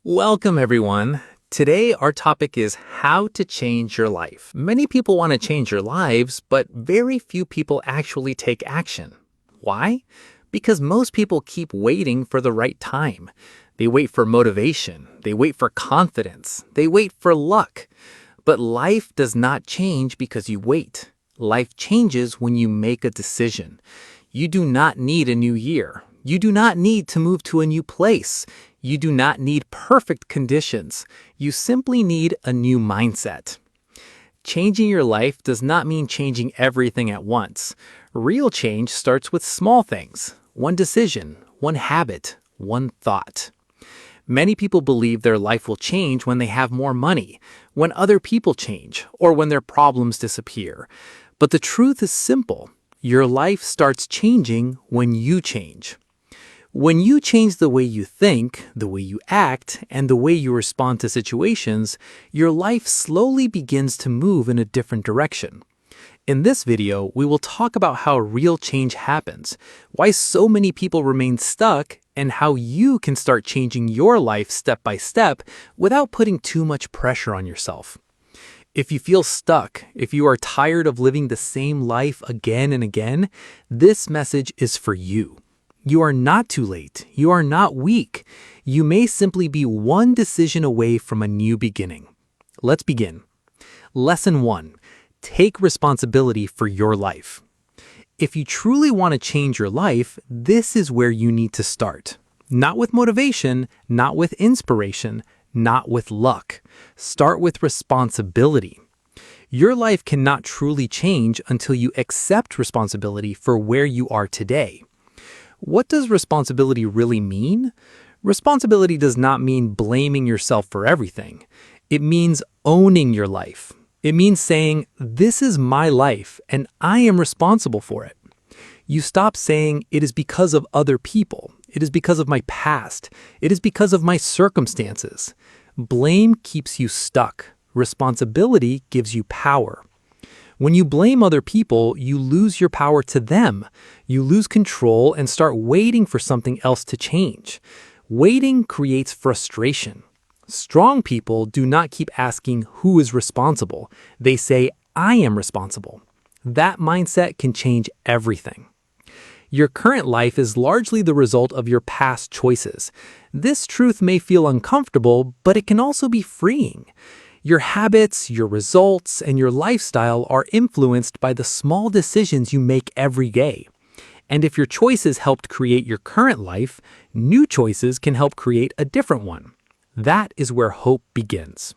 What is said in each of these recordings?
Welcome, everyone. Today, our topic is how to change your life. Many people want to change their lives, but very few people actually take action. Why? Because most people keep waiting for the right time. They wait for motivation. They wait for confidence. They wait for luck. But life does not change because you wait. Life changes when you make a decision. You do not need a new year. You do not need to move to a new place. You do not need perfect conditions. You simply need a new mindset. Changing your life does not mean changing everything at once. Real change starts with small things. One decision, one habit, one thought. Many people believe their life will change when they have more money, when other people change, or when their problems disappear. But the truth is simple. Your life starts changing when you change. When you change the way you think, the way you act, and the way you respond to situations, your life slowly begins to move in a different direction. In this video, we will talk about how real change happens, why so many people remain stuck, and how you can start changing your life step by step without putting too much pressure on yourself. If you feel stuck, if you are tired of living the same life again and again, this message is for you. You are not too late. You are not weak. You may simply be one decision away from a new beginning. Let's begin. Lesson 1. Take responsibility for your life. If you truly want to change your life, this is where you need to start. Not with motivation, not with inspiration, not with luck. Start with responsibility. Your life cannot truly change until you accept responsibility for where you are today. What does responsibility really mean? Responsibility does not mean blaming yourself for everything. It means owning your life. It means saying, this is my life and I am responsible for it. You stop saying, it is because of other people. It is because of my past. It is because of my circumstances. Blame keeps you stuck. Responsibility gives you power. When you blame other people, you lose your power to them. You lose control and start waiting for something else to change. Waiting creates frustration. Strong people do not keep asking who is responsible. They say, I am responsible. That mindset can change everything. Your current life is largely the result of your past choices. This truth may feel uncomfortable, but it can also be freeing. Your habits, your results, and your lifestyle are influenced by the small decisions you make every day. And if your choices helped create your current life, new choices can help create a different one. That is where hope begins.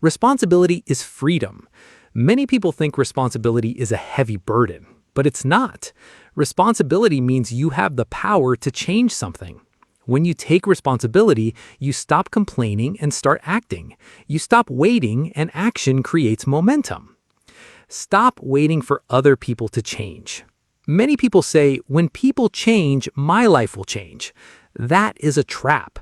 Responsibility is freedom. Many people think responsibility is a heavy burden, but it's not. Responsibility means you have the power to change something. When you take responsibility, you stop complaining and start acting. You stop waiting and action creates momentum. Stop waiting for other people to change. Many people say, when people change, my life will change. That is a trap.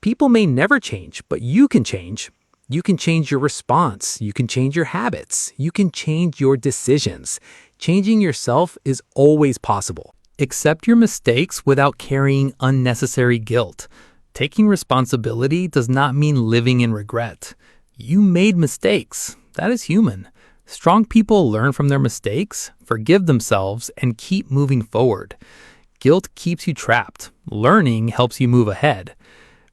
People may never change, but you can change. You can change your response. You can change your habits. You can change your decisions. Changing yourself is always possible. Accept your mistakes without carrying unnecessary guilt. Taking responsibility does not mean living in regret. You made mistakes. That is human. Strong people learn from their mistakes, forgive themselves, and keep moving forward. Guilt keeps you trapped. Learning helps you move ahead.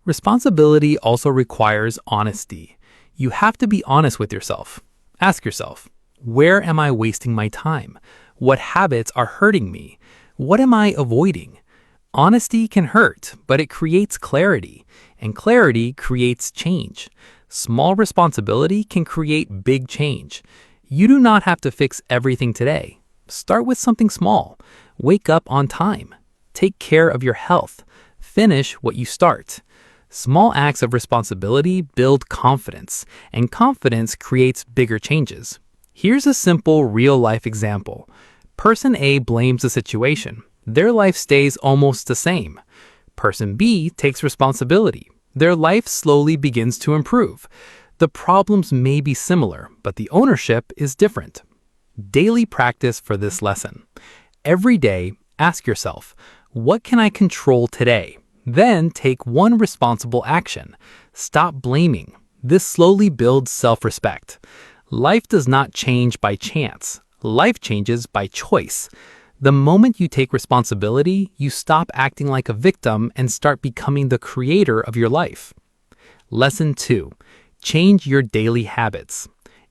Responsibility also requires honesty. You have to be honest with yourself. Ask yourself, where am I wasting my time? What habits are hurting me? What am I avoiding? Honesty can hurt, but it creates clarity, and clarity creates change. Small responsibility can create big change. You do not have to fix everything today. Start with something small. Wake up on time. Take care of your health. Finish what you start. Small acts of responsibility build confidence, and confidence creates bigger changes. Here's a simple real-life example. Person A blames the situation. Their life stays almost the same. Person B takes responsibility. Their life slowly begins to improve. The problems may be similar, but the ownership is different. Daily practice for this lesson. Every day, ask yourself, what can I control today? Then take one responsible action. Stop blaming. This slowly builds self-respect. Life does not change by chance. Life changes by choice. The moment you take responsibility, you stop acting like a victim and start becoming the creator of your life. Lesson 2. Change your daily habits.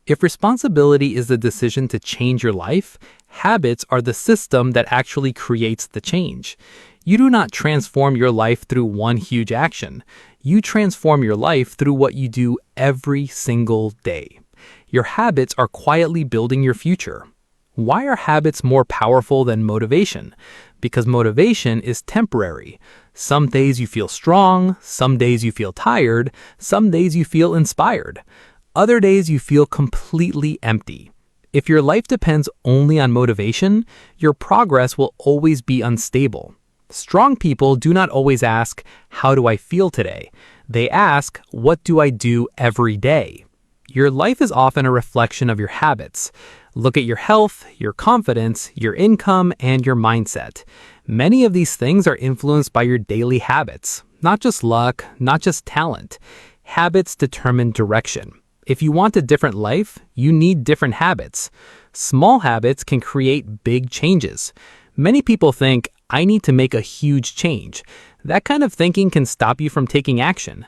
If responsibility is the decision to change your life, habits are the system that actually creates the change. You do not transform your life through one huge action. You transform your life through what you do every single day. Your habits are quietly building your future. Why are habits more powerful than motivation? Because motivation is temporary. Some days you feel strong, some days you feel tired, some days you feel inspired. Other days you feel completely empty. If your life depends only on motivation, your progress will always be unstable. Strong people do not always ask, "How do I feel today?" They ask, "What do I do every day?" Your life is often a reflection of your habits. Look at your health, your confidence, your income, and your mindset. Many of these things are influenced by your daily habits, not just luck, not just talent. Habits determine direction. If you want a different life, you need different habits. Small habits can create big changes. Many people think, "I need to make a huge change." That kind of thinking can stop you from taking action.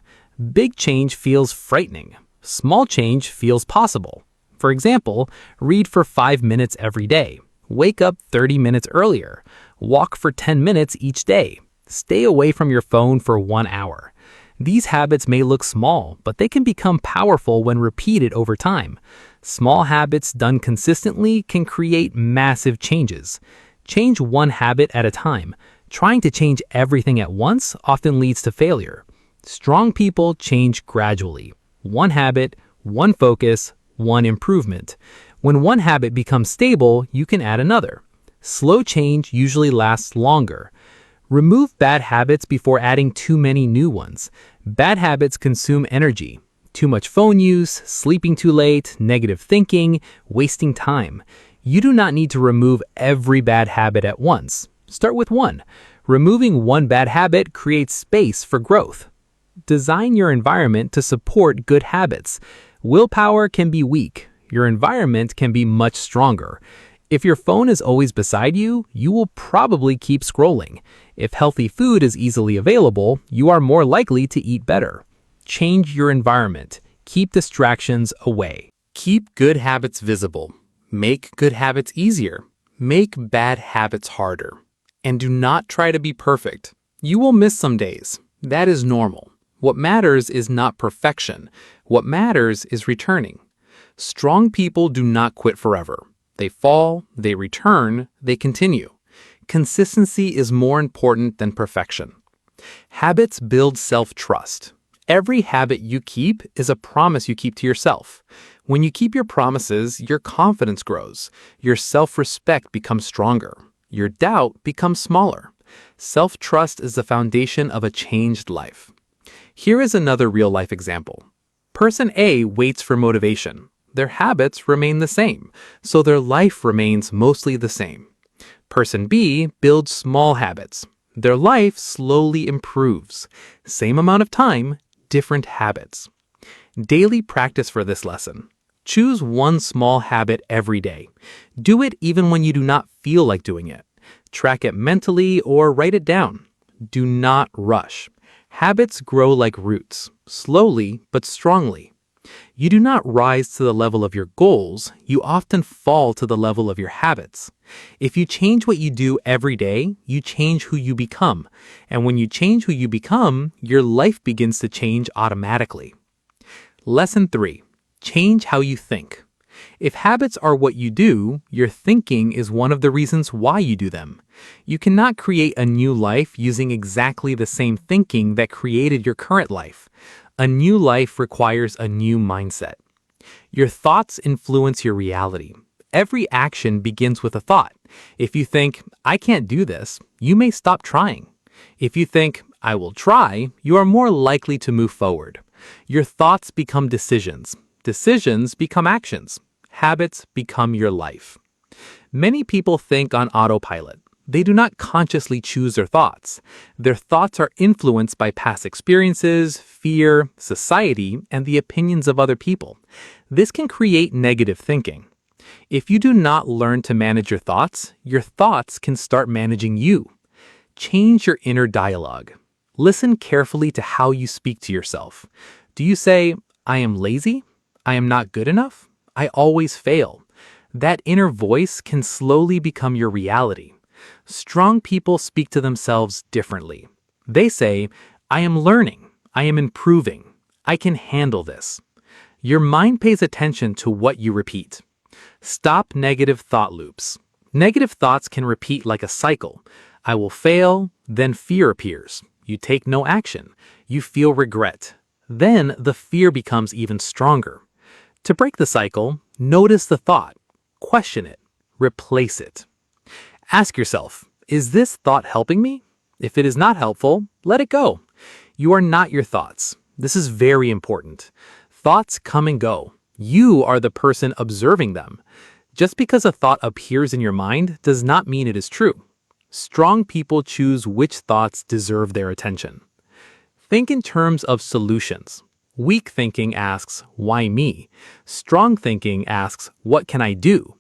Big change feels frightening. Small change feels possible. For example, read for 5 minutes every day. Wake up 30 minutes earlier. Walk for 10 minutes each day. Stay away from your phone for 1 hour. These habits may look small, but they can become powerful when repeated over time. Small habits done consistently can create massive changes. Change one habit at a time. Trying to change everything at once often leads to failure. Strong people change gradually. One habit, one focus, one improvement. When one habit becomes stable, you can add another. Slow change usually lasts longer. Remove bad habits before adding too many new ones. Bad habits consume energy. Too much phone use, sleeping too late, negative thinking, wasting time. You do not need to remove every bad habit at once. Start with one. Removing one bad habit creates space for growth. Design your environment to support good habits. Willpower can be weak. Your environment can be much stronger. If your phone is always beside you, you will probably keep scrolling. If healthy food is easily available, you are more likely to eat better. Change your environment. Keep distractions away. Keep good habits visible. Make good habits easier. Make bad habits harder. And do not try to be perfect. You will miss some days. That is normal. What matters is not perfection. What matters is returning. Strong people do not quit forever. They fall, they return, they continue. Consistency is more important than perfection. Habits build self-trust. Every habit you keep is a promise you keep to yourself. When you keep your promises, your confidence grows. Your self-respect becomes stronger. Your doubt becomes smaller. Self-trust is the foundation of a changed life. Here is another real-life example. Person A waits for motivation. Their habits remain the same, so their life remains mostly the same. Person B builds small habits. Their life slowly improves. Same amount of time, different habits. Daily practice for this lesson. Choose one small habit every day. Do it even when you do not feel like doing it. Track it mentally or write it down. Do not rush. Habits grow like roots, slowly but strongly. You do not rise to the level of your goals, you often fall to the level of your habits. If you change what you do every day, you change who you become. And when you change who you become, your life begins to change automatically. Lesson 3. Change how you think. If habits are what you do, your thinking is one of the reasons why you do them. You cannot create a new life using exactly the same thinking that created your current life. A new life requires a new mindset. Your thoughts influence your reality. Every action begins with a thought. If you think, "I can't do this," you may stop trying. If you think, "I will try," you are more likely to move forward. Your thoughts become decisions. Decisions become actions. Habits become your life. Many people think on autopilot. They do not consciously choose their thoughts. Their thoughts are influenced by past experiences, fear, society, and the opinions of other people. This can create negative thinking. If you do not learn to manage your thoughts can start managing you. Change your inner dialogue. Listen carefully to how you speak to yourself. Do you say, "I am lazy"? "I am not good enough"? "I always fail"? That inner voice can slowly become your reality. Strong people speak to themselves differently. They say, "I am learning. I am improving. I can handle this." Your mind pays attention to what you repeat. Stop negative thought loops. Negative thoughts can repeat like a cycle. I will fail, then fear appears. You take no action. You feel regret. Then the fear becomes even stronger. To break the cycle, notice the thought. Question it. Replace it. Ask yourself, is this thought helping me? If it is not helpful, let it go. You are not your thoughts. This is very important. Thoughts come and go. You are the person observing them. Just because a thought appears in your mind does not mean it is true. Strong people choose which thoughts deserve their attention. Think in terms of solutions. Weak thinking asks, why me? Strong thinking asks, what can I do?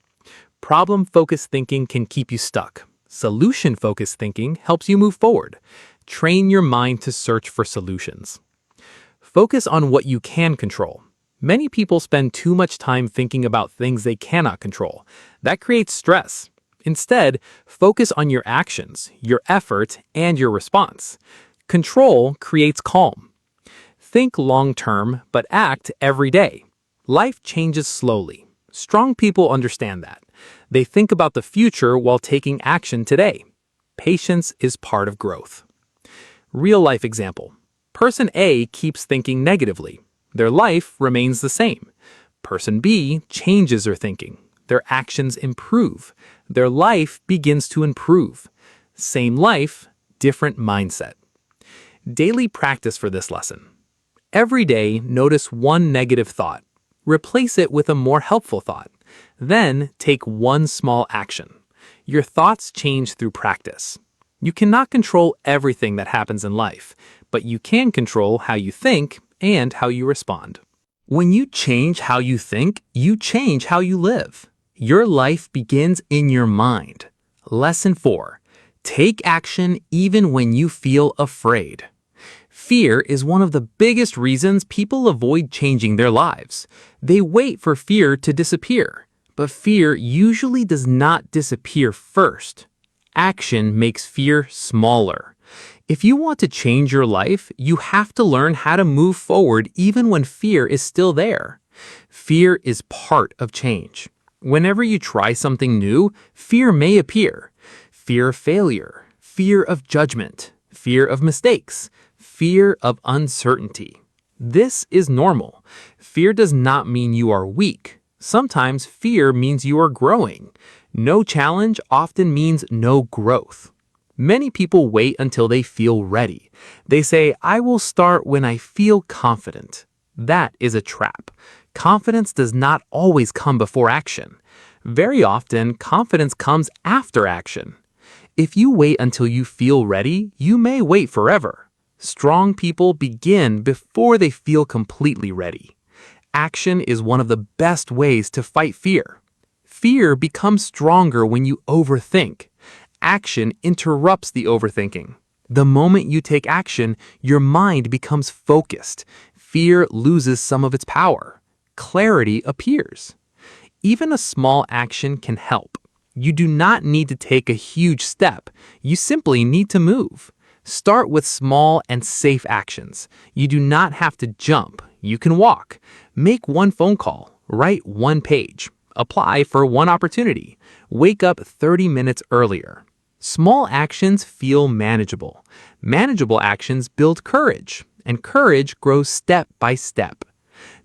Problem-focused thinking can keep you stuck. Solution-focused thinking helps you move forward. Train your mind to search for solutions. Focus on what you can control. Many people spend too much time thinking about things they cannot control. That creates stress. Instead, focus on your actions, your effort, and your response. Control creates calm. Think long-term, but act every day. Life changes slowly. Strong people understand that. They think about the future while taking action today. Patience is part of growth. Real-life example. Person A keeps thinking negatively. Their life remains the same. Person B changes their thinking. Their actions improve. Their life begins to improve. Same life, different mindset. Daily practice for this lesson. Every day, notice one negative thought. Replace it with a more helpful thought. Then, take one small action. Your thoughts change through practice. You cannot control everything that happens in life, but you can control how you think and how you respond. When you change how you think, you change how you live. Your life begins in your mind. Lesson 4. Take action even when you feel afraid. Fear is one of the biggest reasons people avoid changing their lives. They wait for fear to disappear, but fear usually does not disappear first. Action makes fear smaller. If you want to change your life, you have to learn how to move forward even when fear is still there. Fear is part of change. Whenever you try something new, fear may appear. Fear of failure, fear of judgment, fear of mistakes, fear of uncertainty. This is normal. Fear does not mean you are weak. Sometimes fear means you are growing. No challenge often means no growth. Many people wait until they feel ready. They say, I will start when I feel confident. That is a trap. Confidence does not always come before action. Very often, confidence comes after action. If you wait until you feel ready, you may wait forever. Strong people begin before they feel completely ready. Action is one of the best ways to fight fear. Fear becomes stronger when you overthink. Action interrupts the overthinking. The moment you take action, your mind becomes focused. Fear loses some of its power. Clarity appears. Even a small action can help. You do not need to take a huge step. You simply need to move. Start with small and safe actions. You do not have to jump. You can walk. Make one phone call. Write one page. Apply for one opportunity. Wake up 30 minutes earlier. Small actions feel manageable. Manageable actions build courage, and courage grows step by step.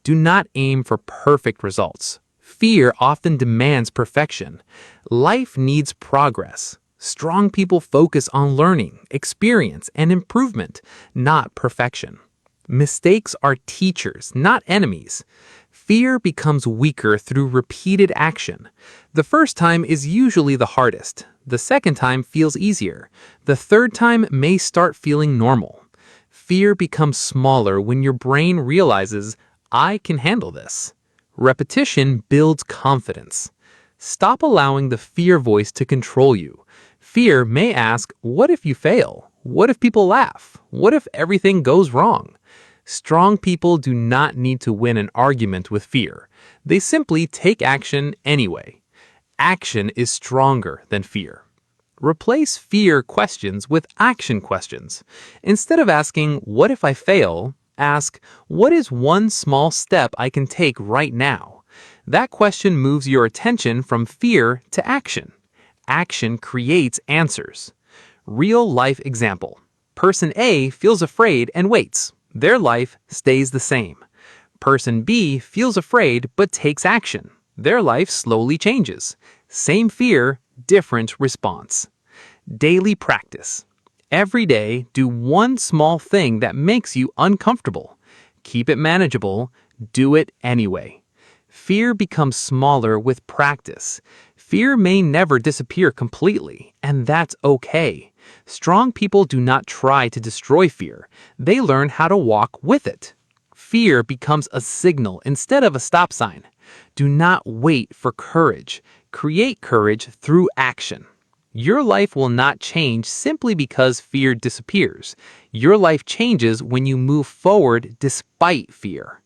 Do not aim for perfect results. Fear often demands perfection. Life needs progress. Strong people focus on learning, experience, and improvement, not perfection. Mistakes are teachers, not enemies. Fear becomes weaker through repeated action. The first time is usually the hardest. The second time feels easier. The third time may start feeling normal. Fear becomes smaller when your brain realizes, I can handle this. Repetition builds confidence. Stop allowing the fear voice to control you. Fear may ask, what if you fail? What if people laugh? What if everything goes wrong? Strong people do not need to win an argument with fear. They simply take action anyway. Action is stronger than fear. Replace fear questions with action questions. Instead of asking, what if I fail? Ask, what is one small step I can take right now? That question moves your attention from fear to action. Action creates answers. Real life example. Person A feels afraid and waits. Their life stays the same. Person B feels afraid but takes action. Their life slowly changes. Same fear, different response. Daily practice. Every day, do one small thing that makes you uncomfortable. Keep it manageable. Do it anyway. Fear becomes smaller with practice. Fear may never disappear completely, and that's okay. Strong people do not try to destroy fear. They learn how to walk with it. Fear becomes a signal instead of a stop sign. Do not wait for courage. Create courage through action. Your life will not change simply because fear disappears. Your life changes when you move forward despite fear.